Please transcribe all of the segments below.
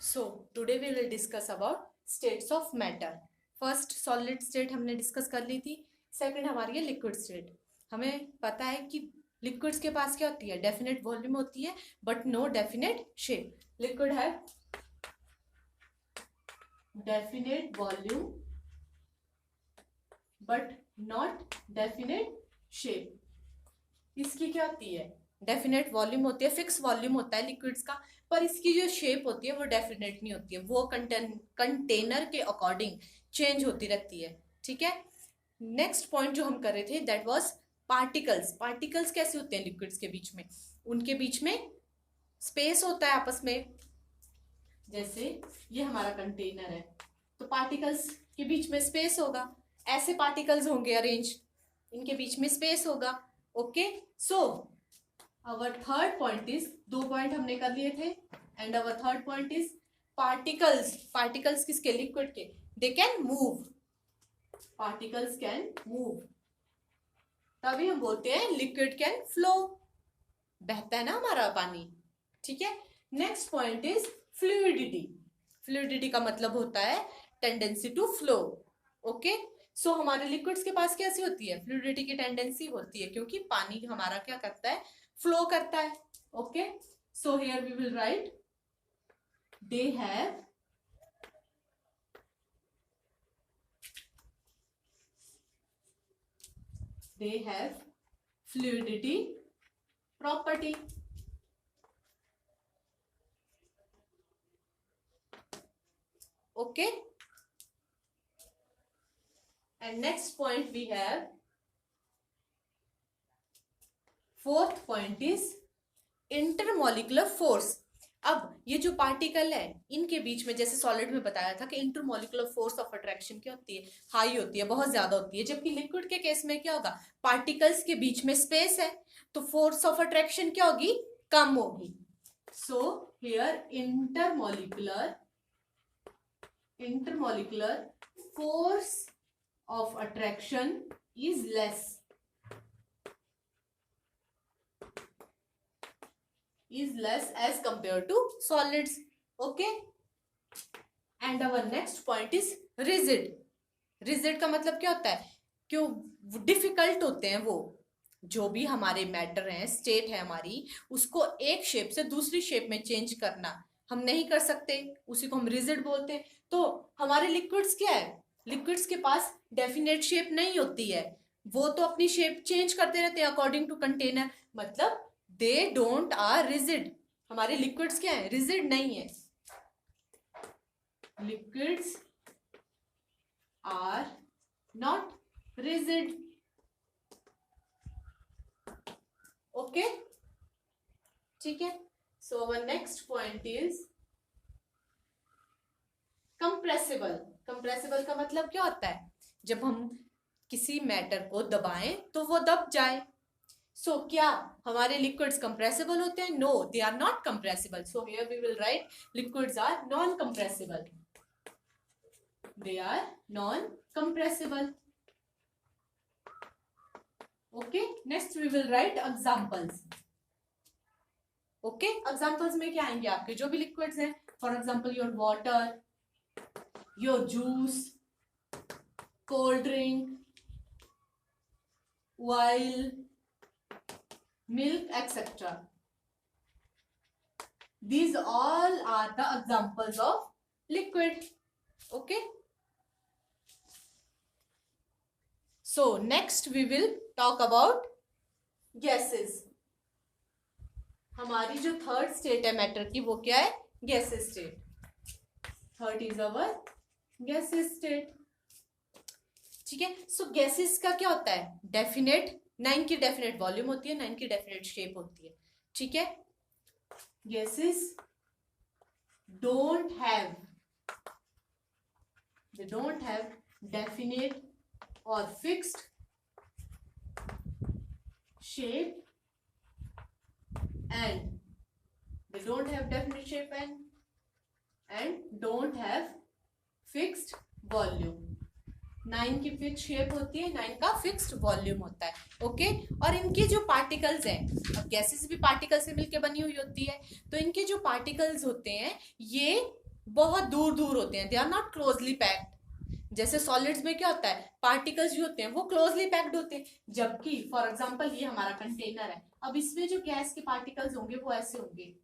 So today we will discuss about states of matter. First solid state हमने discuss कर ली थी. Second हमारी है लिक्विड स्टेट. हमें पता है कि लिक्विड्स के पास क्या होती है, डेफिनेट वॉल्यूम होती है but no definite shape. Liquid है definite volume but not definite shape. इसकी क्या होती है, डेफिनेट वॉल्यूम होती है, फिक्स वॉल्यूम होता है लिक्विड्स का, पर इसकी जो शेप होती है वो डेफिनेट नहीं होती है, वो कंटेनर के अकॉर्डिंग चेंज होती रहती है. ठीक है. नेक्स्ट पॉइंट जो हम कर रहे थे दैट वाज पार्टिकल्स. पार्टिकल्स कैसे होते हैं लिक्विड्स के बीच में, उनके बीच में स्पेस होता है आपस में. जैसे ये हमारा कंटेनर है तो पार्टिकल्स के बीच में स्पेस होगा, ऐसे पार्टिकल्स होंगे अरेंज, इनके बीच में स्पेस होगा. Okay. So our third point is, दो पॉइंट हमने कर लिए थे, and our third point is particles. particles किसके, लिक्विड के. they can move, particles can move. तभी हम बोलते हैं लिक्विड कैन फ्लो, बहता है ना हमारा पानी. ठीक है. Next point is fluidity. Fluidity का मतलब होता है टेंडेंसी टू फ्लो. ओके. सो हमारे लिक्विड्स के पास कैसी होती है, फ्लूइडिटी की टेंडेंसी होती है, क्योंकि पानी हमारा क्या करता है, फ्लो करता है. Okay. So here we will write they have fluidity property. Okay. And next point we have, fourth point is intermolecular force. अब ये जो पार्टिकल है इनके बीच में, जैसे सॉलिड में बताया था कि इंटरमोलिकुलर फोर्स ऑफ अट्रैक्शन क्या होती है, हाई होती है, बहुत ज्यादा होती है. जबकि लिक्विड के केस में क्या होगा, पार्टिकल्स के बीच में स्पेस है तो फोर्स ऑफ अट्रैक्शन क्या होगी, कम होगी. So here intermolecular force of attraction is less, as compared to solids. Okay. And our next point is rigid. rigid का मतलब क्या होता है, क्यों डिफिकल्ट होते हैं वो, जो भी हमारे मैटर हैं, स्टेट है हमारी, उसको एक शेप से दूसरी शेप में चेंज करना हम नहीं कर सकते, उसी को हम रिजिड बोलते हैं. तो हमारे लिक्विड्स क्या है, लिक्विड्स के पास डेफिनेट शेप नहीं होती है, वो तो अपनी शेप चेंज करते रहते हैं अकॉर्डिंग टू कंटेनर. मतलब दे डोंट आर रिजिड. हमारे लिक्विड्स क्या है, रिजिड नहीं है. Liquids are not rigid. Okay. ठीक है. So our next point is compressible. Compressible का मतलब क्या होता है, जब हम किसी मैटर को दबाएं तो वो दब जाए. सो क्या हमारे लिक्विड्स कंप्रेसिबल होते हैं, no they are not compressible. So here we will write liquids are non compressible, they are non compressible. Okay. Next we will write examples. Okay. Examples में क्या आएंगे आपके, जो भी लिक्विड्स हैं, for example your water, your juice, cold drink, oil, milk, etc. These all are the examples of liquid. Okay. So next we will talk about gases. हमारी जो थर्ड स्टेट है मैटर की वो क्या है, gases state. Third is our gases state. ठीक है. सो gases का क्या होता है, डेफिनेट, ना इनकी डेफिनेट वॉल्यूम होती है ना इनकी डेफिनेट शेप होती है. ठीक है. गैसेस डोंट हैव डेफिनेट और fixed shape and they don't have definite shape and don't have fixed volume. ना इनकी फिक्स शेप होती है ना इनका फिक्स्ड वॉल्यूम होता है. ओके. और इनके जो पार्टिकल्स हैं, अब गैसेस भी पार्टिकल से मिलकर बनी हुई होती है, तो इनके जो पार्टिकल्स होते हैं ये बहुत दूर दूर होते हैं, they are not closely packed. जैसे सॉलिड्स में क्या होता है, पार्टिकल्स जो होते हैं वो क्लोजली पैक्ड होते हैं, जबकि फॉर एग्जांपल ये हमारा कंटेनर है, अब इसमें जो गैस के पार्टिकल्स होंगे वो ऐसे होंगे,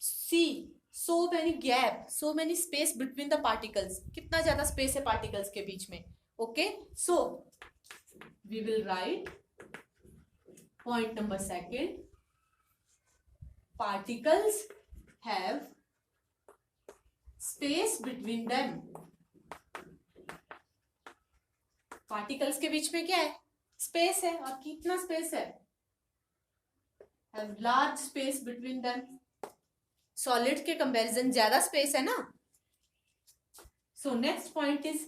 see so many gap, so many space between the particles, कितना ज्यादा स्पेस है पार्टिकल्स के बीच में। Okay, so we will write point number second, particles have space between them. Particles के बीच में क्या है, स्पेस है, और कितना स्पेस है, have large space between them. Solid के कंपैरिजन ज्यादा स्पेस है ना। So next point is,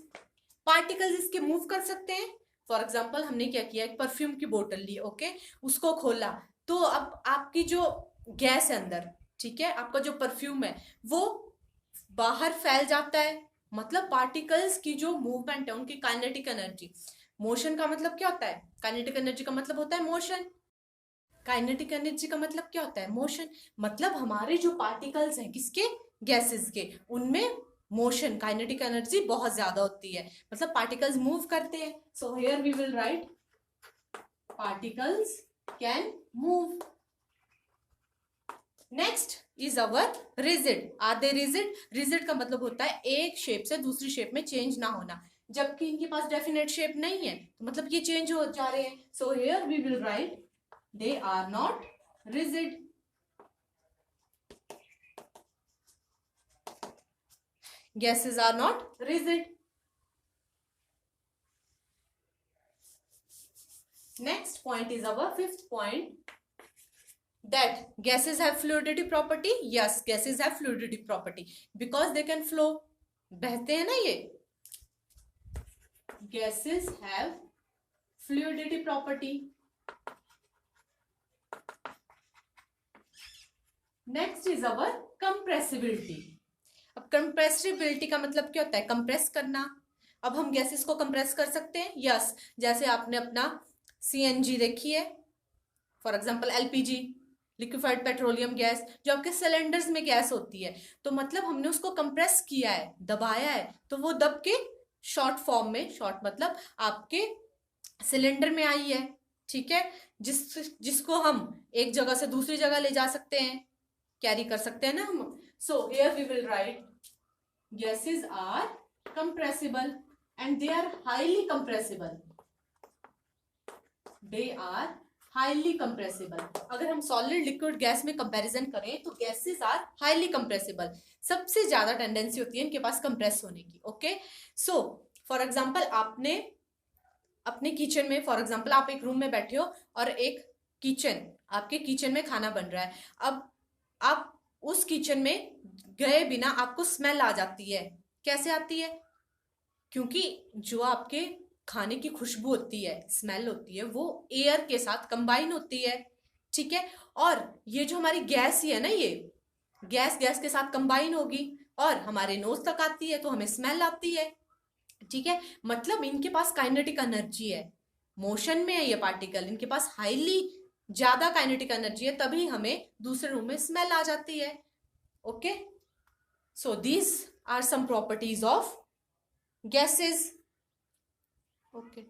particles इसके मूव कर सकते हैं। फॉर एग्जाम्पल हमने क्या किया, एक परफ्यूम की बोतल ली, ओके, उसको खोला, तो अब आपकी जो गैस है अंदर, ठीक है, आपका जो परफ्यूम है वो बाहर फैल जाता है, मतलब पार्टिकल्स की जो मूवमेंट है उनकी काइनेटिक एनर्जी, मोशन का मतलब क्या होता है, काइनेटिक एनर्जी का मतलब होता है मोशन, काइनेटिक एनर्जी का मतलब क्या होता है, मोशन, मतलब हमारे जो पार्टिकल्स हैं किसके, गैसेस के, उनमें मोशन, काइनेटिक एनर्जी बहुत ज्यादा होती है, मतलब पार्टिकल्स मूव करते हैं। So here we will write particles can move. Next is our rigid, are they rigid, rigid का मतलब होता है एक शेप से दूसरी शेप में चेंज ना होना, जबकि इनके पास डेफिनेट शेप नहीं है, तो मतलब ये चेंज हो जा रहे हैं। So here we will write they are not rigid. Gases are not rigid. Next point is our fifth point, that gases have fluidity property. Yes, gases have fluidity property because they can flow. बहते हैं ना ये, gases have fluidity property. Next is our compressibility. अब compressibility का मतलब क्या होता है, कंप्रेस करना। अब हम गैसेस को कंप्रेस कर सकते हैं, यस, जैसे आपने अपना सीएनजी देखी है, for example LPG, liquefied petroleum gas, जो आपके सिलेंडर्स में गैस होती है, तो मतलब हमने उसको कंप्रेस किया है, दबाया है, तो वो दब के शॉर्ट फॉर्म में, शॉर्ट मतलब आपके सिलेंडर में आई है, ठीक है, जिसको हम एक जगह से दूसरी जगह ले जा सकते हैं, कैरी कर सकते हैं ना हम। So here we will write gases are compressible and they are highly compressible, they are highly compressible. अगर हम सॉलिड लिक्विड गैस में कंपैरिजन करें तो गैसेस आर हाईली कंप्रेसिबल, सबसे ज्यादा टेंडेंसी होती है इनके पास कंप्रेस होने की। ओके, सो फॉर एग्जांपल आपने अपने किचन में, फॉर एग्जांपल आप एक रूम में बैठे हो और एक किचन, आपके किचन में खाना बन रहा है, अब आप उस किचन में गए बिना आपको स्मेल आ जाती है, कैसे आती है, क्योंकि जो आपके खाने की खुशबू होती है, स्मेल होती है, वो एयर के साथ कंबाइन होती है, ठीक है, और ये जो हमारी गैस ही है ना, ये गैस गैस के साथ कंबाइन होगी और हमारे नोज तक आती है, तो हमें स्मेल आती है, ठीक है, मतलब इनके पास काइनेटिक एनर्जी है, मोशन में है ये पार्टिकल, इनके पास हाईली ज्यादा काइनेटिक एनर्जी है, तभी हमें दूसरे रूम में स्मेल आ जाती है। Okay, so these are some properties of gases. Okay.